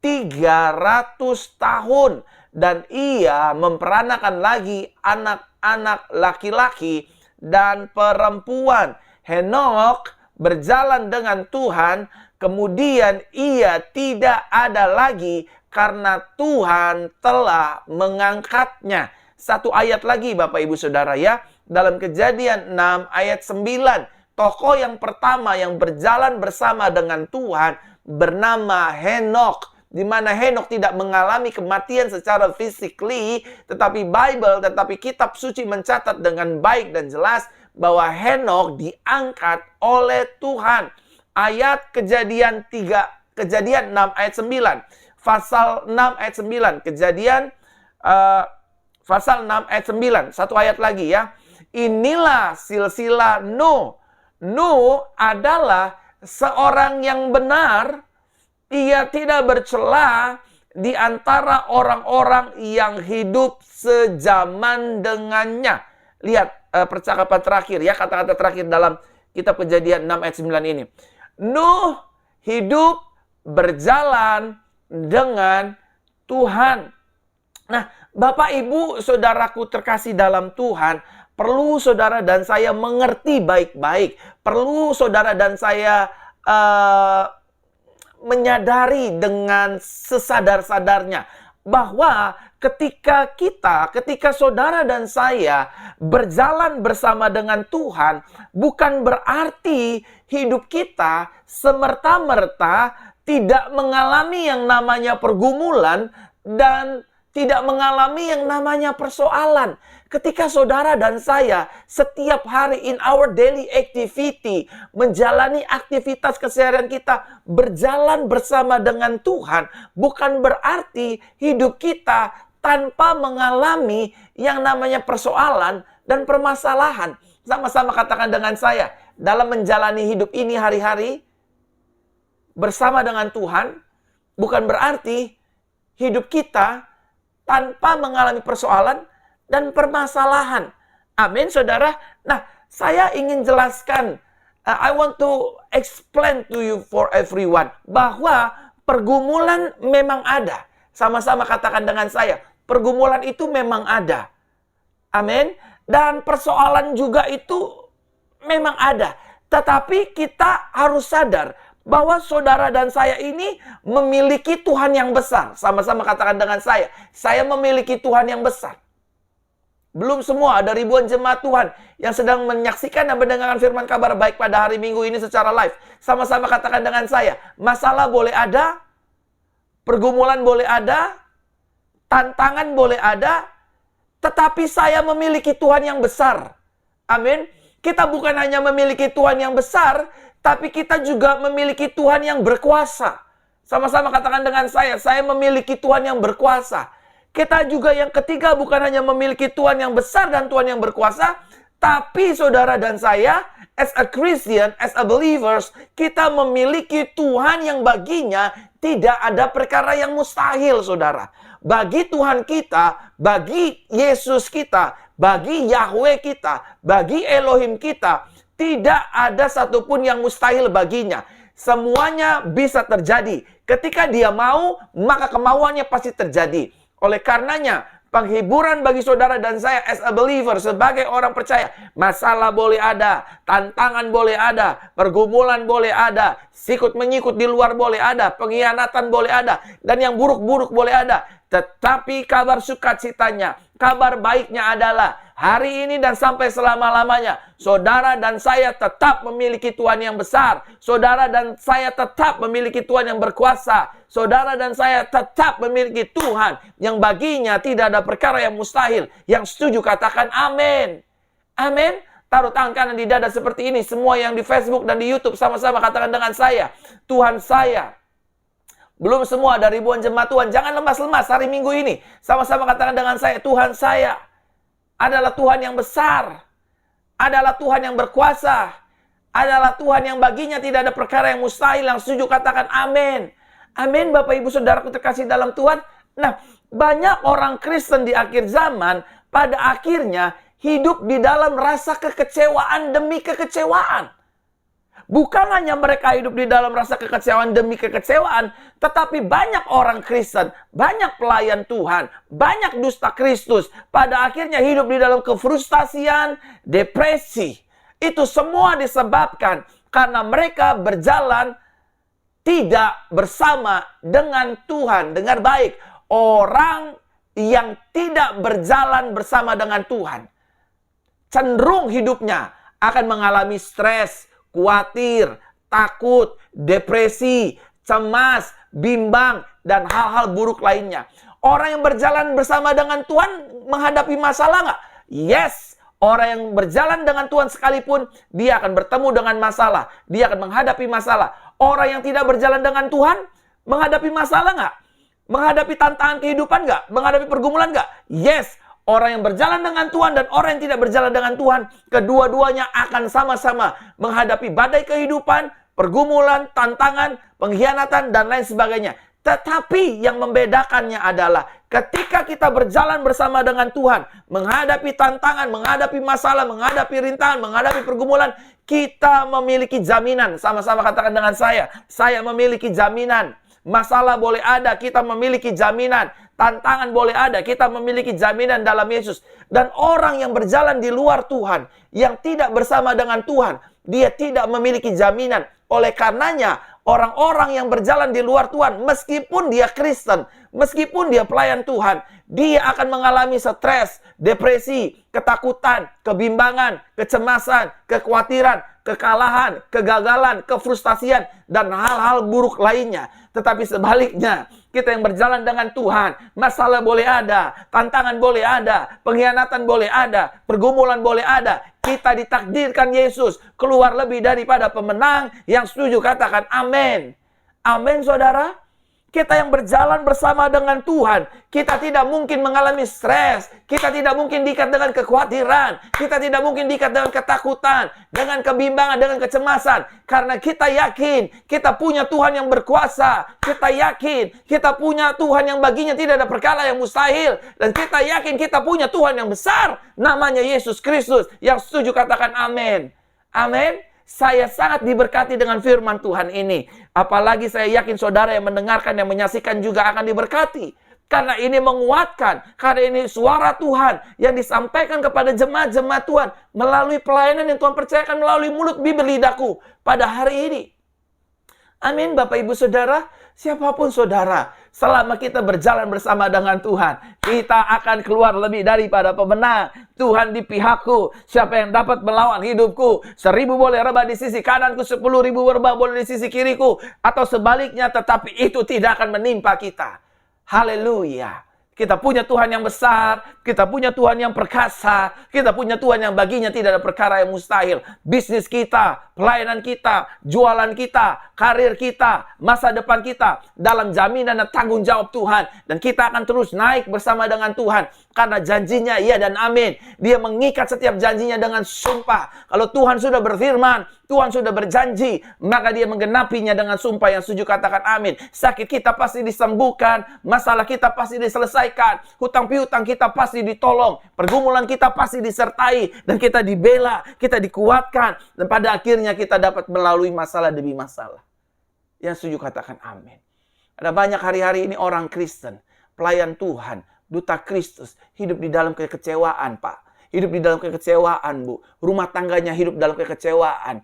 300 tahun. Dan ia memperanakan lagi anak-anak laki-laki dan perempuan. Henokh berjalan dengan Tuhan, kemudian ia tidak ada lagi karena Tuhan telah mengangkatnya. Satu ayat lagi Bapak Ibu Saudara ya. Dalam Kejadian 6 ayat 9. Tokoh yang pertama yang berjalan bersama dengan Tuhan bernama Henokh. Di mana Henokh tidak mengalami kematian secara physically, tetapi kitab suci mencatat dengan baik dan jelas bahwa Henokh diangkat oleh Tuhan. Ayat Kejadian 6 ayat 9. Pasal 6 ayat 9. Kejadian pasal 6 ayat 9. Satu ayat lagi ya. Inilah silsilah Nuh. Nuh adalah seorang yang benar. Ia tidak bercela di antara orang-orang yang hidup sejaman dengannya. Lihat percakapan terakhir ya, kata-kata terakhir dalam kitab Kejadian 6 ayat 9 ini. Nuh hidup berjalan dengan Tuhan. Nah, Bapak Ibu Saudaraku terkasih dalam Tuhan, perlu saudara dan saya mengerti baik-baik. Perlu saudara dan saya menyadari dengan sesadar-sadarnya bahwa ketika saudara dan saya berjalan bersama dengan Tuhan, bukan berarti hidup kita semerta-merta tidak mengalami yang namanya pergumulan dan tidak mengalami yang namanya persoalan. Ketika saudara dan saya setiap hari in our daily activity menjalani aktivitas keseharian kita berjalan bersama dengan Tuhan, bukan berarti hidup kita tanpa mengalami yang namanya persoalan dan permasalahan. Sama-sama katakan dengan saya, dalam menjalani hidup ini hari-hari bersama dengan Tuhan, bukan berarti hidup kita tanpa mengalami persoalan dan permasalahan. Amin, saudara. Nah, saya ingin jelaskan, I want to explain to you for everyone, bahwa pergumulan memang ada. Sama-sama katakan dengan saya, pergumulan itu memang ada. Amin. Dan persoalan juga itu memang ada. Tetapi kita harus sadar bahwa saudara dan saya ini memiliki Tuhan yang besar. Sama-sama katakan dengan saya memiliki Tuhan yang besar. Belum semua, ada ribuan jemaat Tuhan yang sedang menyaksikan dan mendengarkan firman kabar baik pada hari Minggu ini secara live. Sama-sama katakan dengan saya, masalah boleh ada, pergumulan boleh ada, tantangan boleh ada, tetapi saya memiliki Tuhan yang besar. Amin. Kita bukan hanya memiliki Tuhan yang besar, tapi kita juga memiliki Tuhan yang berkuasa. Sama-sama katakan dengan saya memiliki Tuhan yang berkuasa. Kita juga yang ketiga bukan hanya memiliki Tuhan yang besar dan Tuhan yang berkuasa, tapi saudara dan saya, as a Christian, as a believers, kita memiliki Tuhan yang baginya Tidak ada perkara yang mustahil, saudara. Bagi Tuhan kita, bagi Yesus kita, bagi Yahweh kita, bagi Elohim kita, tidak ada satupun yang mustahil baginya. Semuanya bisa terjadi. Ketika dia mau, maka kemauannya pasti terjadi. Oleh karenanya, penghiburan bagi saudara dan saya as a believer, sebagai orang percaya, masalah boleh ada, tantangan boleh ada, pergumulan boleh ada, sikut-menyikut di luar boleh ada, pengkhianatan boleh ada, dan yang buruk-buruk boleh ada. Tetapi kabar sukacitanya, kabar baiknya adalah hari ini dan sampai selama-lamanya, saudara dan saya tetap memiliki Tuhan yang besar. Saudara dan saya tetap memiliki Tuhan yang berkuasa. Saudara dan saya tetap memiliki Tuhan yang baginya tidak ada perkara yang mustahil. Yang setuju katakan amin. Amin. Taruh tangan kanan di dada seperti ini. Semua yang di Facebook dan di YouTube sama-sama katakan dengan saya, Tuhan saya. Belum semua ada ribuan jemaat Tuhan. Jangan lemas-lemas hari Minggu ini. Sama-sama katakan dengan saya, Tuhan saya adalah Tuhan yang besar, adalah Tuhan yang berkuasa, adalah Tuhan yang baginya tidak ada perkara yang mustahil. Yang setuju katakan amin. Amin, Bapak Ibu Saudaraku terkasih dalam Tuhan. Nah, banyak orang Kristen di akhir zaman pada akhirnya hidup di dalam rasa kekecewaan demi kekecewaan. Bukan hanya mereka hidup di dalam rasa kekecewaan demi kekecewaan, tetapi banyak orang Kristen, banyak pelayan Tuhan, banyak dusta Kristus, pada akhirnya hidup di dalam kefrustasian, depresi. Itu semua disebabkan karena mereka berjalan tidak bersama dengan Tuhan. Dengar baik, orang yang tidak berjalan bersama dengan Tuhan, cenderung hidupnya akan mengalami stres, khawatir, takut, depresi, cemas, bimbang, dan hal-hal buruk lainnya. Orang yang berjalan bersama dengan Tuhan menghadapi masalah nggak? Yes. Orang yang berjalan dengan Tuhan sekalipun, dia akan bertemu dengan masalah. Dia akan menghadapi masalah. Orang yang tidak berjalan dengan Tuhan, menghadapi masalah nggak? Menghadapi tantangan kehidupan nggak? Menghadapi pergumulan nggak? Yes. Orang yang berjalan dengan Tuhan dan orang yang tidak berjalan dengan Tuhan, kedua-duanya akan sama-sama menghadapi badai kehidupan, pergumulan, tantangan, pengkhianatan, dan lain sebagainya. Tetapi yang membedakannya adalah ketika kita berjalan bersama dengan Tuhan, menghadapi tantangan, menghadapi masalah, menghadapi rintangan, menghadapi pergumulan, kita memiliki jaminan. Sama-sama katakan dengan saya memiliki jaminan. Masalah boleh ada, kita memiliki jaminan. Tantangan boleh ada, kita memiliki jaminan dalam Yesus. Dan orang yang berjalan di luar Tuhan, yang tidak bersama dengan Tuhan, dia tidak memiliki jaminan. Oleh karenanya, orang-orang yang berjalan di luar Tuhan, meskipun dia Kristen, meskipun dia pelayan Tuhan, dia akan mengalami stres, depresi, ketakutan, kebimbangan, kecemasan, kekhawatiran, kekalahan, kegagalan, kefrustasian, dan hal-hal buruk lainnya. Tetapi sebaliknya, kita yang berjalan dengan Tuhan, masalah boleh ada, tantangan boleh ada, pengkhianatan boleh ada, pergumulan boleh ada. Kita ditakdirkan Yesus keluar lebih daripada pemenang. Yang setuju katakan amin. Amin, saudara. Kita yang berjalan bersama dengan Tuhan, kita tidak mungkin mengalami stres, kita tidak mungkin diikat dengan kekhawatiran, kita tidak mungkin diikat dengan ketakutan, dengan kebimbangan, dengan kecemasan. Karena kita yakin, kita punya Tuhan yang berkuasa, kita yakin, kita punya Tuhan yang baginya tidak ada perkara yang mustahil, dan kita yakin kita punya Tuhan yang besar, namanya Yesus Kristus. Yang setuju katakan amin. Amin. Saya sangat diberkati dengan firman Tuhan ini. Apalagi saya yakin saudara yang mendengarkan, yang menyaksikan juga akan diberkati. Karena ini menguatkan. Karena ini suara Tuhan yang disampaikan kepada jemaat-jemaat Tuhan melalui pelayanan yang Tuhan percayakan melalui mulut bibir lidahku pada hari ini. Amin, Bapak Ibu Saudara. Siapapun saudara, selama kita berjalan bersama dengan Tuhan, kita akan keluar lebih daripada pemenang. Tuhan di pihakku, siapa yang dapat melawan hidupku? 1000 boleh rebah di sisi kananku, 10.000 rebah boleh di sisi kiriku, atau sebaliknya, tetapi itu tidak akan menimpa kita. Haleluya. Kita punya Tuhan yang besar, kita punya Tuhan yang perkasa, kita punya Tuhan yang baginya tidak ada perkara yang mustahil. Bisnis kita, pelayanan kita, jualan kita, karir kita, masa depan kita dalam jaminan dan tanggung jawab Tuhan. Dan kita akan terus naik bersama dengan Tuhan. Karena janjinya iya dan amin. Dia mengikat setiap janjinya dengan sumpah. Kalau Tuhan sudah berfirman, Tuhan sudah berjanji, maka dia menggenapinya dengan sumpah. Yang setuju katakan amin. Sakit kita pasti disembuhkan, masalah kita pasti diselesaikan, hutang piutang kita pasti ditolong, pergumulan kita pasti disertai, dan kita dibela, kita dikuatkan, dan pada akhirnya kita dapat melalui masalah demi masalah. Yang setuju katakan amin. Ada banyak hari-hari ini orang Kristen, pelayan Tuhan, duta Kristus, hidup di dalam kekecewaan, Pak. Hidup di dalam kekecewaan, Bu. Rumah tangganya hidup dalam kekecewaan.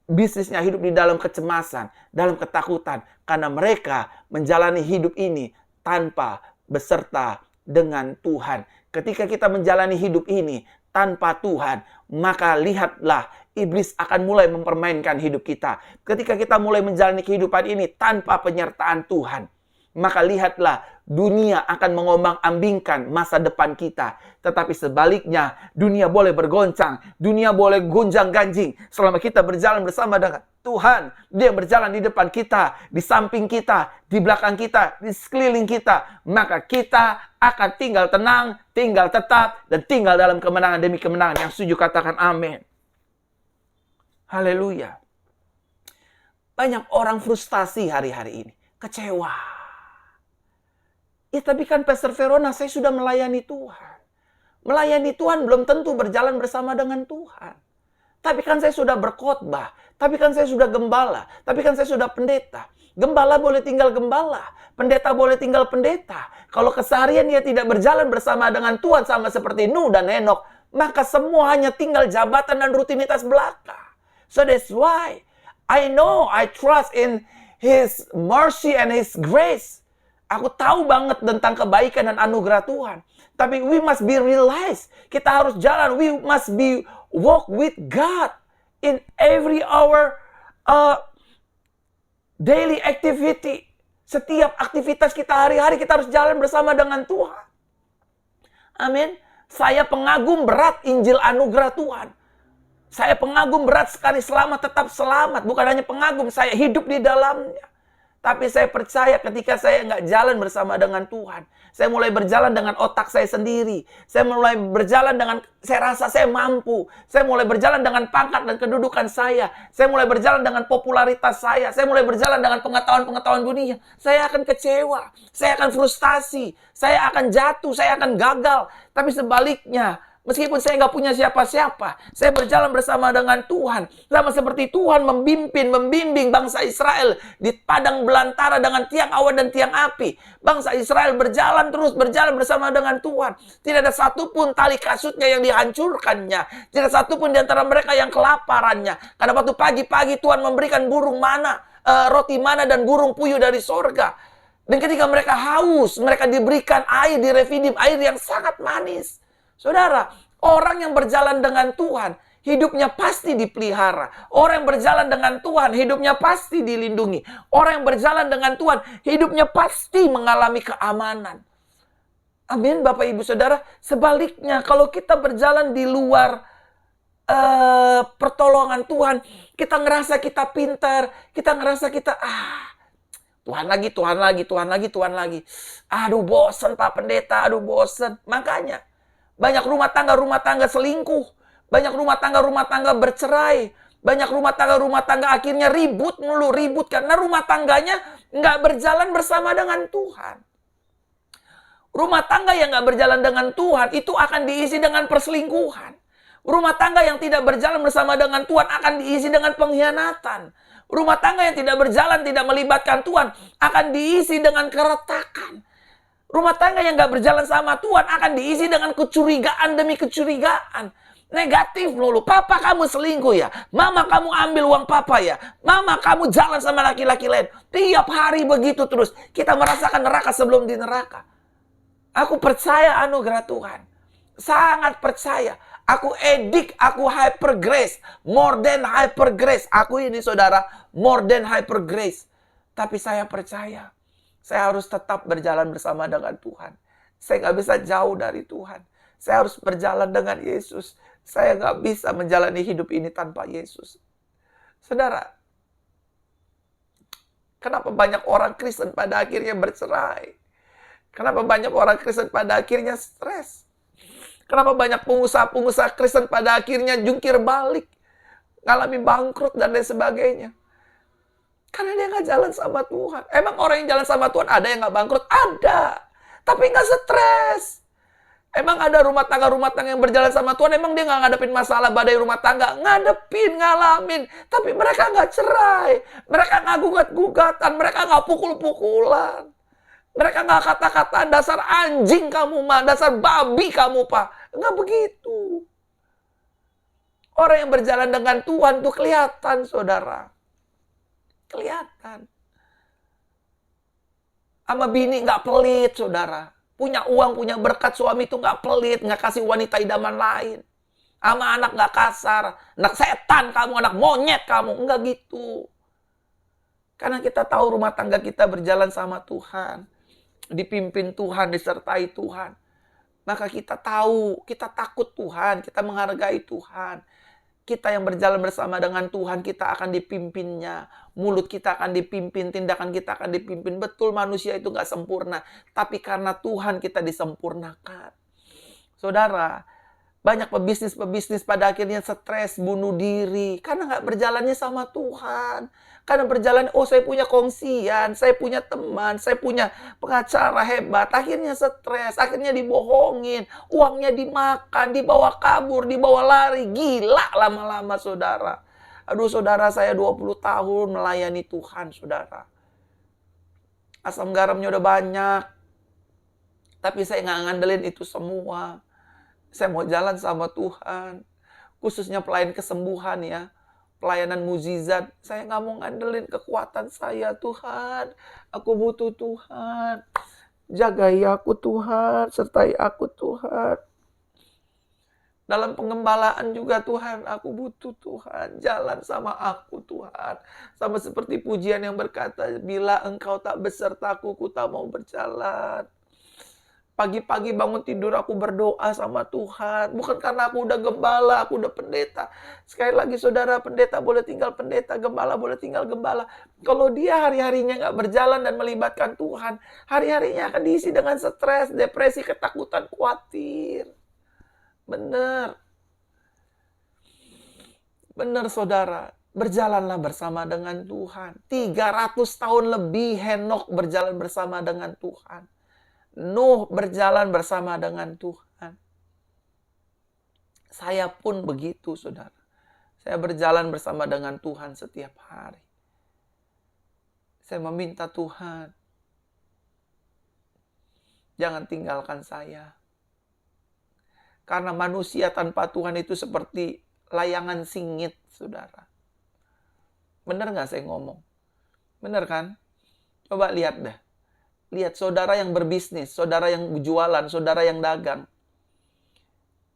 Bisnisnya hidup di dalam kecemasan, dalam ketakutan. Karena mereka menjalani hidup ini tanpa beserta dengan Tuhan. Ketika kita menjalani hidup ini tanpa Tuhan, maka lihatlah, iblis akan mulai mempermainkan hidup kita. Ketika kita mulai menjalani kehidupan ini tanpa penyertaan Tuhan, maka lihatlah, dunia akan mengombang-ambingkan masa depan kita. Tetapi sebaliknya, dunia boleh bergoncang, dunia boleh gonjang-ganjing. Selama kita berjalan bersama dengan Tuhan, Dia berjalan di depan kita, di samping kita, di belakang kita, di sekeliling kita. Maka kita akan tinggal tenang, tinggal tetap, dan tinggal dalam kemenangan demi kemenangan. Yang setuju katakan amin. Haleluya. Banyak orang frustasi hari-hari ini, kecewa. Ya tapi kan Pastor Verona, saya sudah melayani Tuhan. Melayani Tuhan belum tentu berjalan bersama dengan Tuhan. Tapi kan saya sudah berkhotbah. Tapi kan saya sudah gembala. Tapi kan saya sudah pendeta. Gembala boleh tinggal gembala. Pendeta boleh tinggal pendeta. Kalau keseharian dia tidak berjalan bersama dengan Tuhan sama seperti Nuh dan Henokh, maka semua hanya tinggal jabatan dan rutinitas belaka. So that's why I know, I trust in His mercy and His grace. Aku tahu banget tentang kebaikan dan anugerah Tuhan. Tapi we must be realized. Kita harus jalan. We must be walk with God in every our daily activity. Setiap aktivitas kita hari-hari kita harus jalan bersama dengan Tuhan. Amin. Saya pengagum berat Injil anugerah Tuhan. Saya pengagum berat sekali selamat tetap selamat. Bukan hanya pengagum, saya hidup di dalamnya. Tapi saya percaya ketika saya nggak jalan bersama dengan Tuhan, saya mulai berjalan dengan otak saya sendiri. Saya mulai berjalan dengan, saya rasa saya mampu. Saya mulai berjalan dengan pangkat dan kedudukan saya. Saya mulai berjalan dengan popularitas saya. Saya mulai berjalan dengan pengetahuan-pengetahuan dunia. Saya akan kecewa. Saya akan frustasi. Saya akan jatuh. Saya akan gagal. Tapi sebaliknya, meskipun saya nggak punya siapa-siapa, saya berjalan bersama dengan Tuhan. Sama seperti Tuhan membimbing bangsa Israel di padang belantara dengan tiang awan dan tiang api. Bangsa Israel berjalan bersama dengan Tuhan. Tidak ada satupun tali kasutnya yang dihancurkannya. Tidak satupun di antara mereka yang kelaparannya. Karena waktu pagi-pagi Tuhan memberikan burung mana, roti mana dan burung puyuh dari sorga. Dan ketika mereka haus, mereka diberikan air di Refidim, air yang sangat manis. Saudara, orang yang berjalan dengan Tuhan, hidupnya pasti dipelihara. Orang yang berjalan dengan Tuhan, hidupnya pasti dilindungi. Orang yang berjalan dengan Tuhan, hidupnya pasti mengalami keamanan. Amin, Bapak Ibu Saudara. Sebaliknya, kalau kita berjalan di luar pertolongan Tuhan, kita ngerasa kita pintar, kita ngerasa kita, Tuhan lagi. Aduh, bosan Pak Pendeta, aduh bosan. Makanya, banyak rumah tangga selingkuh. Banyak rumah tangga bercerai. Banyak rumah tangga akhirnya ribut karena rumah tangganya nggak berjalan bersama dengan Tuhan. Rumah tangga yang nggak berjalan dengan Tuhan itu akan diisi dengan perselingkuhan. Rumah tangga yang tidak berjalan bersama dengan Tuhan akan diisi dengan pengkhianatan. Rumah tangga yang tidak berjalan, tidak melibatkan Tuhan akan diisi dengan keretakan. Rumah tangga yang gak berjalan sama Tuhan akan diisi dengan kecurigaan demi kecurigaan. Negatif melulu. Papa kamu selingkuh ya? Mama kamu ambil uang papa ya? Mama kamu jalan sama laki-laki lain? Tiap hari begitu terus. Kita merasakan neraka sebelum di neraka. Aku percaya anugerah Tuhan. Sangat percaya. Aku edik, aku hyper grace. More than hyper grace. Aku ini saudara, more than hyper grace. Tapi saya percaya. Saya harus tetap berjalan bersama dengan Tuhan. Saya nggak bisa jauh dari Tuhan. Saya harus berjalan dengan Yesus. Saya nggak bisa menjalani hidup ini tanpa Yesus. Saudara, kenapa banyak orang Kristen pada akhirnya bercerai? Kenapa banyak orang Kristen pada akhirnya stres? Kenapa banyak pengusaha-pengusaha Kristen pada akhirnya jungkir balik, ngalami bangkrut dan lain sebagainya? Karena dia nggak jalan sama Tuhan. Emang orang yang jalan sama Tuhan ada yang nggak bangkrut? Ada. Tapi nggak stres. Emang ada rumah tangga yang berjalan sama Tuhan, emang dia nggak ngadepin masalah badai rumah tangga? Ngadepin, ngalamin. Tapi mereka nggak cerai. Mereka nggak gugat-gugatan. Mereka nggak pukul-pukulan. Mereka nggak kata-kataan, dasar anjing kamu, mah, dasar babi kamu, Pak. Nggak begitu. Orang yang berjalan dengan Tuhan tuh kelihatan, saudara. Kelihatan. Sama bini nggak pelit, saudara. Punya uang, punya berkat, suami itu nggak pelit, nggak kasih wanita idaman lain. Sama anak nggak kasar. Anak setan kamu, anak monyet kamu. Nggak gitu. Karena kita tahu rumah tangga kita berjalan sama Tuhan. Dipimpin Tuhan, disertai Tuhan. Maka kita tahu, kita takut Tuhan, kita menghargai Tuhan. Kita yang berjalan bersama dengan Tuhan, kita akan dipimpinnya. Mulut kita akan dipimpin, tindakan kita akan dipimpin. Betul, manusia itu nggak sempurna. Tapi karena Tuhan kita disempurnakan. Saudara, banyak pebisnis pada akhirnya stres, bunuh diri. Karena nggak berjalannya sama Tuhan. Karena berjalan, oh saya punya kongsian, saya punya teman, saya punya pengacara hebat. Akhirnya stres, akhirnya dibohongin. Uangnya dimakan, dibawa kabur, dibawa lari. Gila lama-lama, saudara. Aduh, saudara, saya 20 tahun melayani Tuhan, saudara. Asam garamnya udah banyak. Tapi saya nggak ngandelin itu semua. Saya mau jalan sama Tuhan. Khususnya pelayan kesembuhan ya. Pelayanan mukjizat. Saya nggak mau ngandelin kekuatan saya, Tuhan. Aku butuh Tuhan. Jagai aku Tuhan. Sertai aku Tuhan. Dalam pengembalaan juga Tuhan. Aku butuh Tuhan. Jalan sama aku Tuhan. Sama seperti pujian yang berkata, bila engkau tak besertaku, ku tak mau berjalan. Pagi-pagi bangun tidur aku berdoa sama Tuhan. Bukan karena aku udah gembala, aku udah pendeta. Sekali lagi saudara, pendeta boleh tinggal pendeta, gembala boleh tinggal gembala. Kalau dia hari-harinya nggak berjalan dan melibatkan Tuhan, hari-harinya akan diisi dengan stres, depresi, ketakutan, khawatir. Benar. Benar saudara. Berjalanlah bersama dengan Tuhan. 300 tahun lebih Henokh berjalan bersama dengan Tuhan. Nuh berjalan bersama dengan Tuhan. Saya pun begitu, saudara. Saya berjalan bersama dengan Tuhan setiap hari. Saya meminta Tuhan, jangan tinggalkan saya. Karena manusia tanpa Tuhan itu seperti layangan singit, saudara. Benar nggak saya ngomong? Benar kan? Coba lihat dah. Lihat saudara yang berbisnis, saudara yang jualan, saudara yang dagang.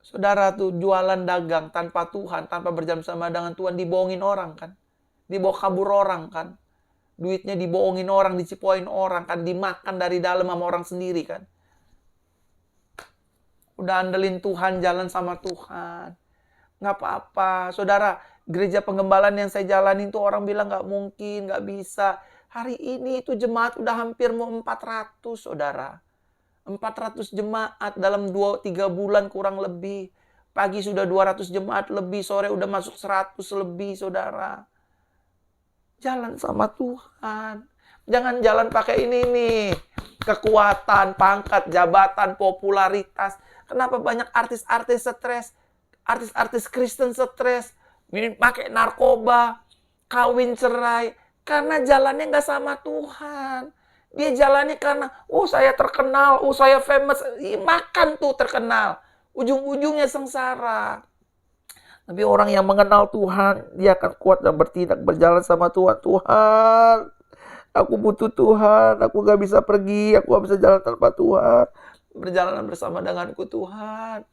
Saudara tuh jualan dagang tanpa Tuhan, tanpa berjalan sama dengan Tuhan, dibohongin orang kan. Dibawa kabur orang kan. Duitnya dibohongin orang, dicipoin orang kan. Dimakan dari dalam sama orang sendiri kan. Udah andelin Tuhan, jalan sama Tuhan. Nggak apa-apa. Saudara, gereja penggembalaan yang saya jalanin tuh orang bilang nggak mungkin, nggak bisa. Hari ini itu jemaat udah hampir mau 400, saudara. 400 jemaat dalam 2-3 bulan kurang lebih. Pagi sudah 200 jemaat lebih, sore udah masuk 100 lebih, saudara. Jalan sama Tuhan. Jangan jalan pakai ini nih. Kekuatan, pangkat, jabatan, popularitas. Kenapa banyak artis-artis stres? Artis-artis Kristen stres. Pakai narkoba, kawin cerai. Karena jalannya nggak sama Tuhan. Dia jalannya karena, saya terkenal, saya famous. Makan tuh terkenal. Ujung-ujungnya sengsara. Tapi orang yang mengenal Tuhan, dia akan kuat dan bertindak, berjalan sama Tuhan. Tuhan, aku butuh Tuhan. Aku nggak bisa pergi, aku nggak bisa jalan tanpa Tuhan. Berjalan bersama denganku Tuhan.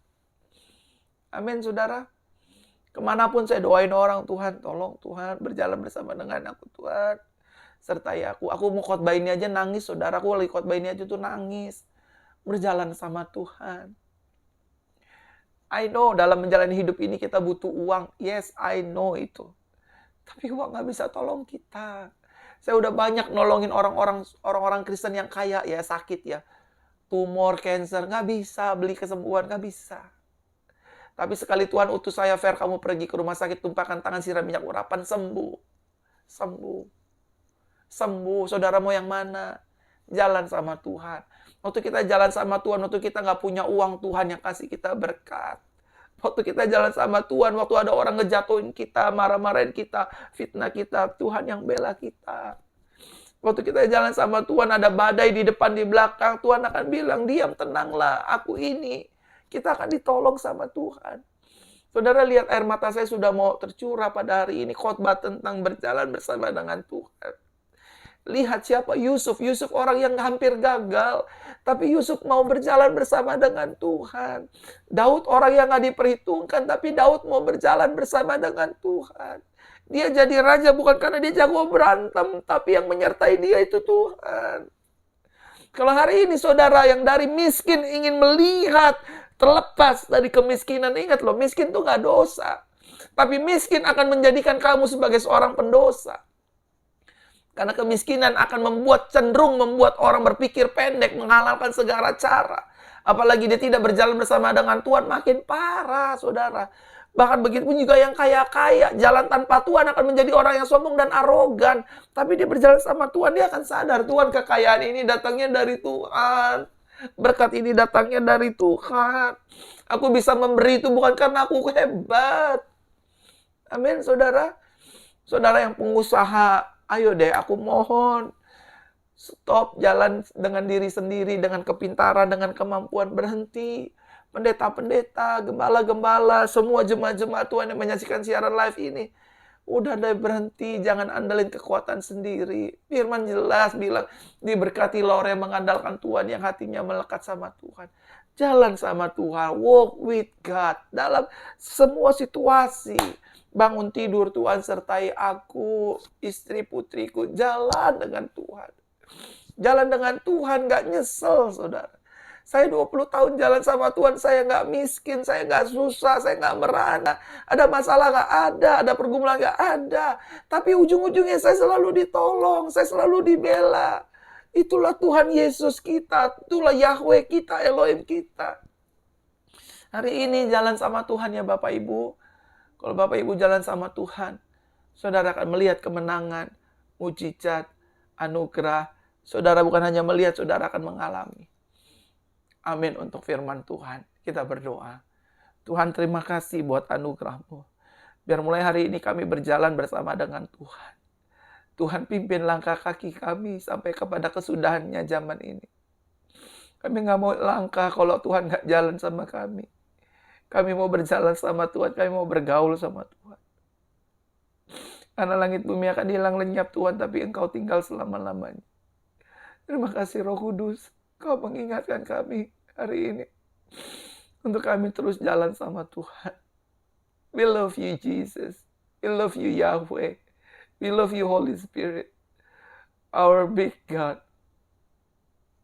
Amin, saudara. Kemanapun saya doain orang, Tuhan tolong Tuhan berjalan bersama dengan aku Tuhan. Sertai aku. Aku mau khotbah ini aja nangis, saudara. Aku lagi khotbah ini aja tuh nangis. berjalan sama Tuhan. I know dalam menjalani hidup ini kita butuh uang. Yes, I know itu. Tapi uang nggak bisa tolong kita. Saya udah banyak nolongin orang-orang Kristen yang kaya ya, sakit ya. Tumor, cancer, nggak bisa beli kesembuhan, nggak bisa. Tapi sekali Tuhan utus saya, Fer, kamu pergi ke rumah sakit, tumpahkan tangan, siram minyak urapan, sembuh. Sembuh. Sembuh. Saudara mau yang mana? Jalan sama Tuhan. Waktu kita jalan sama Tuhan, waktu kita nggak punya uang, Tuhan yang kasih kita berkat. Waktu kita jalan sama Tuhan, waktu ada orang ngejatuhin kita, marah-marahin kita, fitnah kita, Tuhan yang bela kita. Waktu kita jalan sama Tuhan, ada badai di depan, di belakang, Tuhan akan bilang, diam, tenanglah, aku ini. Kita akan ditolong sama Tuhan. Saudara lihat air mata saya sudah mau tercurah pada hari ini, khotbah tentang berjalan bersama dengan Tuhan. Lihat siapa Yusuf. Yusuf orang yang hampir gagal. Tapi Yusuf mau berjalan bersama dengan Tuhan. Daud orang yang gak diperhitungkan. Tapi Daud mau berjalan bersama dengan Tuhan. Dia jadi raja bukan karena dia jago berantem. Tapi yang menyertai dia itu Tuhan. Kalau hari ini saudara yang dari miskin ingin melihat terlepas dari kemiskinan. Ingat loh, miskin itu gak dosa. Tapi miskin akan menjadikan kamu sebagai seorang pendosa. Karena kemiskinan akan cenderung membuat orang berpikir pendek, menghalalkan segala cara. Apalagi dia tidak berjalan bersama dengan Tuhan, makin parah, saudara. Bahkan begitu pun juga yang kaya-kaya, jalan tanpa Tuhan akan menjadi orang yang sombong dan arogan. Tapi dia berjalan sama Tuhan, dia akan sadar, Tuhan, kekayaan ini datangnya dari Tuhan. Berkat ini datangnya dari Tuhan. Aku bisa memberi itu bukan karena aku hebat. Amin, saudara. Saudara yang pengusaha, ayo deh, aku mohon. Stop jalan dengan diri sendiri, dengan kepintaran, dengan kemampuan. Berhenti. Pendeta-pendeta, gembala-gembala, semua jemaat-jemaat Tuhan yang menyaksikan siaran live ini. Udah deh, berhenti. Jangan andalin kekuatan sendiri. Firman jelas bilang, diberkati orang yang mengandalkan Tuhan, yang hatinya melekat sama Tuhan. Jalan sama Tuhan. Walk with God. Dalam semua situasi. Bangun tidur, Tuhan sertai aku, istri putriku, jalan dengan Tuhan. Jalan dengan Tuhan, gak nyesel, saudara. Saya 20 tahun jalan sama Tuhan, saya gak miskin, saya gak susah, saya gak merana. Ada masalah gak ada pergumulan gak ada. Tapi ujung-ujungnya saya selalu ditolong, saya selalu dibela. Itulah Tuhan Yesus kita, itulah Yahweh kita, Elohim kita. Hari ini jalan sama Tuhan ya Bapak Ibu. Kalau Bapak Ibu jalan sama Tuhan, saudara akan melihat kemenangan, mujizat, anugerah. Saudara bukan hanya melihat, saudara akan mengalami. Amin untuk firman Tuhan. Kita berdoa. Tuhan, terima kasih buat anugerah-Mu. Biar mulai hari ini kami berjalan bersama dengan Tuhan. Tuhan, pimpin langkah kaki kami sampai kepada kesudahannya zaman ini. Kami nggak mau langkah kalau Tuhan nggak jalan sama kami. Kami mau berjalan sama Tuhan, kami mau bergaul sama Tuhan. Karena langit bumi akan hilang lenyap Tuhan, tapi Engkau tinggal selama-lamanya. Terima kasih Roh Kudus, Kau mengingatkan kami hari ini. Untuk kami terus jalan sama Tuhan. We love you Jesus. We love you Yahweh. We love you Holy Spirit. Our big God.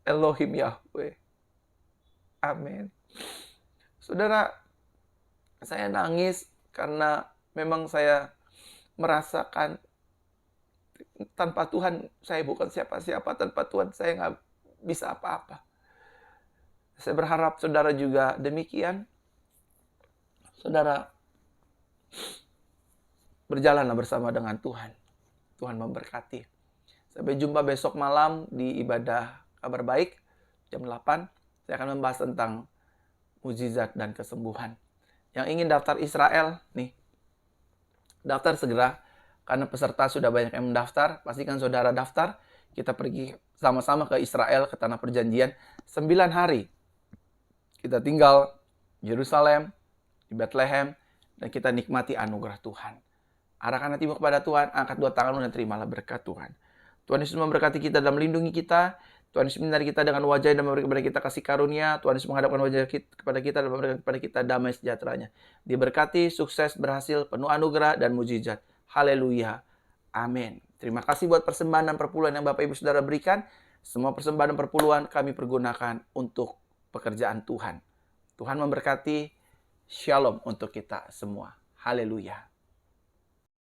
Elohim Yahweh. Amin. Saudara, saya nangis karena memang saya merasakan tanpa Tuhan saya bukan siapa-siapa, tanpa Tuhan saya nggak bisa apa-apa. Saya berharap saudara juga demikian. Saudara, berjalanlah bersama dengan Tuhan. Tuhan memberkati. Sampai jumpa besok malam di ibadah kabar baik jam 8. Saya akan membahas tentang mujizat dan kesembuhan. Yang ingin daftar Israel, nih, daftar segera. Karena peserta sudah banyak yang mendaftar. Pastikan saudara daftar. Kita pergi sama-sama ke Israel, ke Tanah Perjanjian. 9 hari. Kita tinggal di Yerusalem, di Bethlehem, dan kita nikmati anugerah Tuhan. Arahkan hatimu kepada Tuhan, angkat dua tanganmu dan terimalah berkat Tuhan. Tuhan Yesus memberkati kita dan melindungi kita. Tuhan Yesus menyinari kita dengan wajah dan memberikan kepada kita kasih karunia. Tuhan Yesus menghadapkan wajah kepada kita dan memberikan kepada kita damai sejahteranya. Diberkati, sukses, berhasil, penuh anugerah dan mujizat. Haleluya. Amin. Terima kasih buat persembahan dan perpuluhan yang Bapak Ibu Saudara berikan. Semua persembahan dan perpuluhan kami pergunakan untuk pekerjaan Tuhan. Tuhan memberkati. Shalom untuk kita semua. Haleluya.